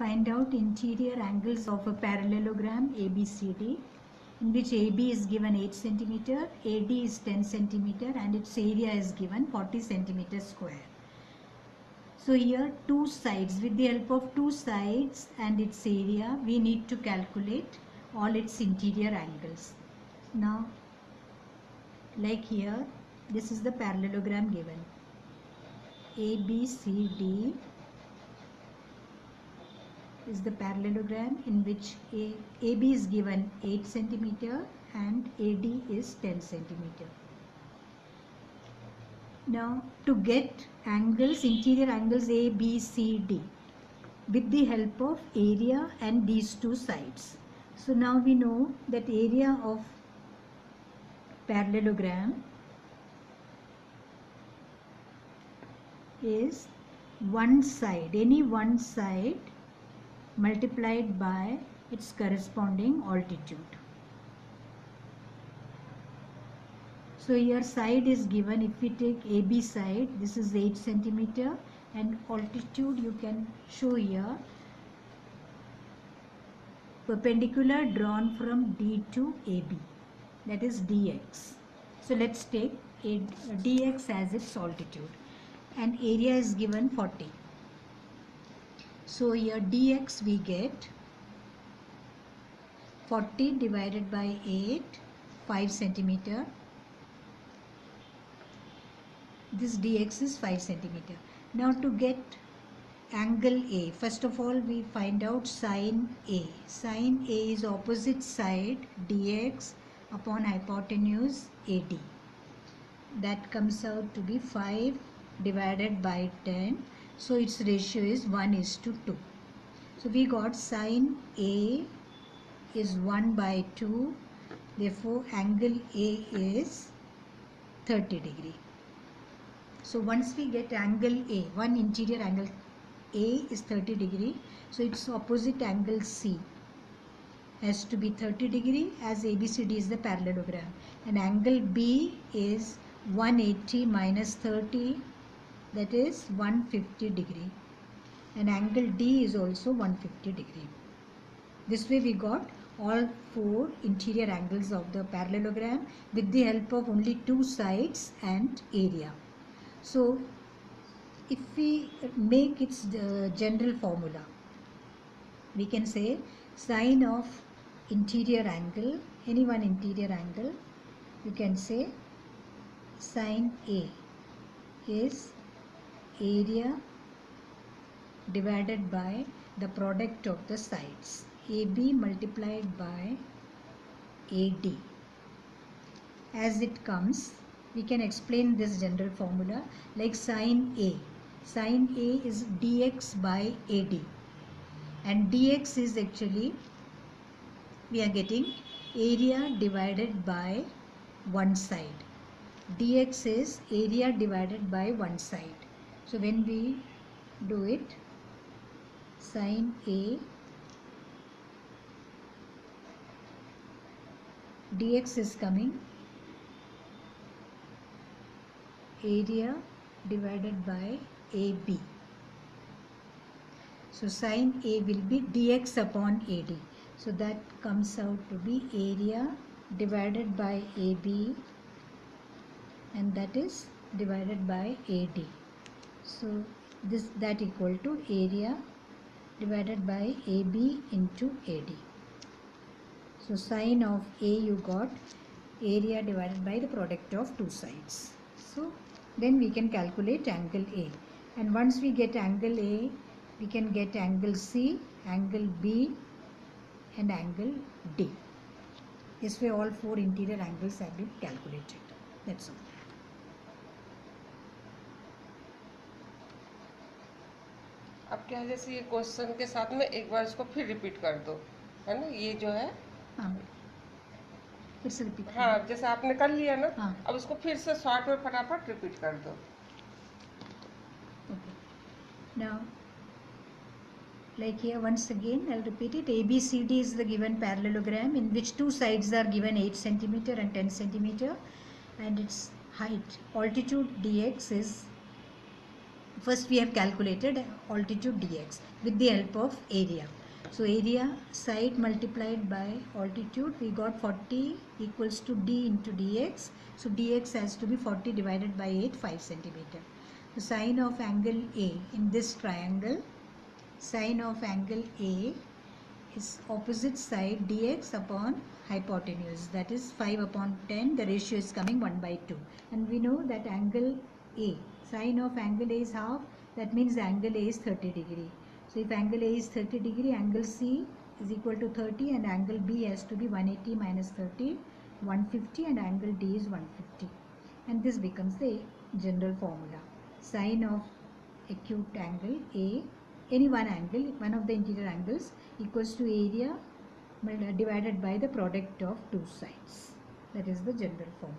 Find out interior angles of a parallelogram ABCD, in which AB is given 8 cm, AD is 10 cm, and its area is given 40 cm square. So here two sides, with the help of two sides and its area, we need to calculate all its interior angles. Now, like here, this is the parallelogram given. ABCD is the parallelogram in which AB is given 8 cm and AD is 10 cm. Now to get angles, interior angles A, B, C, D with the help of area and these two sides. So now we know that area of parallelogram is one side, any one side multiplied by its corresponding altitude. So here side is given. If we take AB side, this is 8 cm, and altitude you can show here, perpendicular drawn from D to AB, that is dx. So let's take dx as its altitude, and area is given 40. So here dx we get 40 divided by 8, 5 cm. This dx is 5 cm. Now to get angle A, first of all we find out sine A. Sine A is opposite side dx upon hypotenuse AD. That comes out to be 5 divided by 10. So its ratio is 1:2. So we got sine A is 1 by 2. Therefore angle A is 30 degree. So once we get angle A, one interior angle A is 30 degree. So its opposite angle C has to be 30 degree, as ABCD is the parallelogram. And angle B is 180 minus 30, that is 150 degree. And angle D is also 150 degree. This way we got all four interior angles of the parallelogram with the help of only two sides and area. So if we make its general formula, we can say sine of interior angle, any one interior angle, you can say sine A is area divided by the product of the sides, AB multiplied by AD. As it comes, we can explain this general formula like sine A. Sine A is dx by AD, and dx is actually, we are getting area divided by one side. Dx is area divided by one side. So when we do it, sine A dx is coming area divided by AB. So sine A will be dx upon AD. So that comes out to be area divided by AB, and that is divided by AD. So that equal to area divided by AB into AD. So sine of A you got area divided by the product of two sides. So then we can calculate angle A, and once we get angle A, we can get angle C, angle B, and angle D. This way all four interior angles have been calculated. That's all. अब क्या है, जैसे ये question के साथ में एक बार इसको फिर रिपीट कर दो, है ना, ये जो है हाँ, फिर से रिपीट। हाँ, जैसे आपने कर लिया ना, हाँ। अब उसको फिर से शॉर्ट में फटाफट रिपीट कर दो। Okay. Now, like here once again I'll repeat it. ABCD is the given parallelogram in which two sides are given 8 cm and 10 cm, and its height, altitude dx is First we have calculated altitude dx with the help of area. So area side multiplied by altitude, we got 40 equals to d into dx. So dx has to be 40 divided by 8, 5 centimeter. The sine of angle A in this triangle, sine of angle A is opposite side dx upon hypotenuse, that is 5 upon 10. The ratio is coming 1 by 2, and we know that angle A, sine of angle A is half, that means angle A is 30 degree. So if angle A is 30 degree, angle C is equal to 30, and angle B has to be 180 minus 30, 150, and angle D is 150, and this becomes the general formula. Sine of acute angle A, any one angle, one of the interior angles, equals to area divided by the product of two sides. That is the general formula.